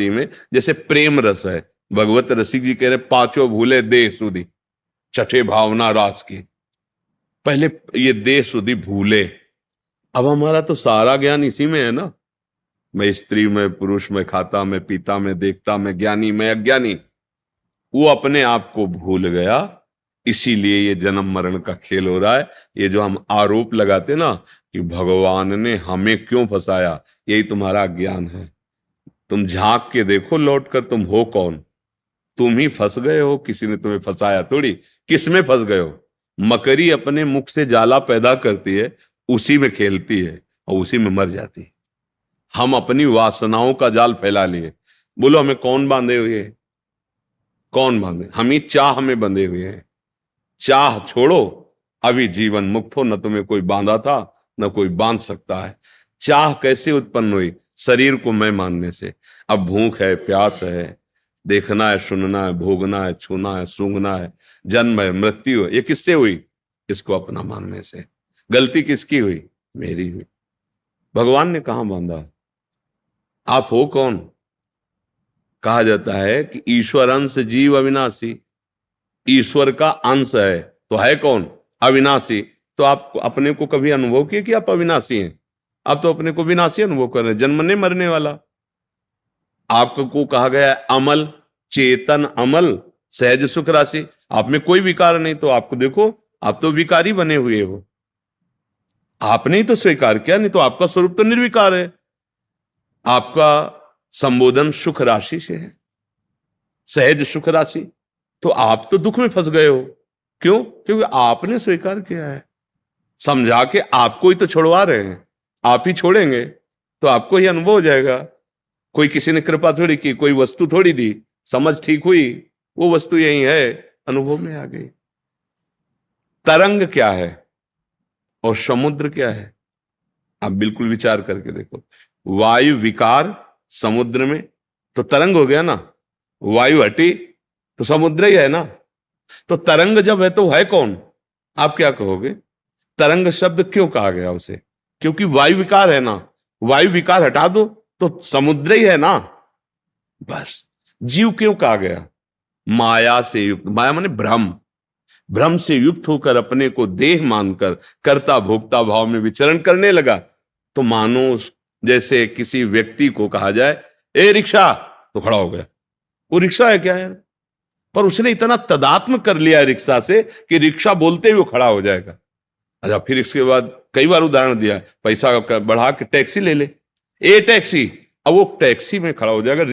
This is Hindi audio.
में जैसे प्रेम रस है। भगवत रसिक जी कह रहे पांचों भूले देह सुधी छठे भावना रास की। पहले ये देह सुधी भूले। अब हमारा तो सारा ज्ञान इसी में है ना। मैं स्त्री में पुरुष में खाता में पीता में देखता में ज्ञानी में अज्ञानी। वो अपने आप को भूल गया। इसीलिए ये जन्म मरण का खेल हो रहा है। ये जो हम आरोप लगाते ना कि भगवान ने हमें क्यों फंसाया, यही तुम्हारा ज्ञान है। तुम झांक के देखो लौट कर, तुम हो कौन? तुम ही फंस गए हो, किसी ने तुम्हें फंसाया थोड़ी। किस में फंस गए हो? मकड़ी अपने मुख से जाला पैदा करती है, उसी में खेलती है और उसी में मर जाती है। हम अपनी वासनाओं का जाल फैला लिए। बोलो हमें कौन बांधे हुए है? कौन बांधे? हम ही चाह में बंधे हुए हैं। चाह छोड़ो, अभी जीवन मुक्त हो। न तुम्हें कोई बांधा था, न कोई बांध सकता है। चाह कैसे उत्पन्न हुई? शरीर को मैं मानने से। अब भूख है, प्यास है, देखना है, सुनना है, भोगना है, छूना है, सूंघना है, जन्म है, मृत्यु है, ये किससे हुई? इसको अपना मानने से। गलती किसकी हुई? मेरी हुई। भगवान ने कहां बांधा? आप हो कौन? कहा जाता है कि ईश्वर अंश जीव अविनाशी। ईश्वर का अंश है तो है कौन? अविनाशी। तो आप अपने को कभी अनुभव किए कि आप अविनाशी हैं? आप तो अपने को विनाशी अनुभव कर रहे हैं, जन्मने मरने वाला। आपको कहा गया है अमल, चेतन अमल, सहज सुख राशि। आप में कोई विकार नहीं, तो आपको देखो, आप तो विकारी बने हुए हो। आपने ही तो स्वीकार किया, नहीं तो आपका स्वरूप तो निर्विकार है। आपका संबोधन सुख राशि से है, सहज सुख राशि। तो आप तो दुख में फंस गए हो। क्यों? क्योंकि आपने स्वीकार किया है। समझा के आपको ही तो छुड़वा रहे हैं। आप ही छोड़ेंगे तो आपको ही अनुभव हो जाएगा। कोई किसी ने कृपा थोड़ी की, कोई वस्तु थोड़ी दी, समझ ठीक हुई, वो वस्तु यही है, अनुभव में आ गई। तरंग क्या है और समुद्र क्या है? आप बिल्कुल विचार करके देखो। वायु विकार समुद्र में तो तरंग हो गया ना। वायु हटी तो समुद्र ही है ना। तो तरंग जब है तो है कौन? आप क्या कहोगे? तरंग शब्द क्यों कहा गया उसे? क्योंकि वायु विकार है ना। वायु विकार हटा दो तो समुद्र ही है ना। बस। जीव क्यों कहा गया? माया से युक्त। माया माने भ्रम। भ्रम से युक्त होकर अपने को देह मानकर कर्ता भोक्ता भाव में विचरण करने लगा। तो मानो जैसे किसी व्यक्ति को कहा जाए ए रिक्शा, तो खड़ा हो गया। वो रिक्शा है क्या यार? पर उसने इतना तदात्म कर लिया है रिक्शा से कि रिक्शा बोलते ही वो खड़ा हो जाएगा। अच्छा, फिर इसके बाद कई बार उदाहरण दिया, पैसा बढ़ा के टैक्सी ले ले, ए टैक्सी। अब वो टैक्सी में खड़ा हो जाएगा।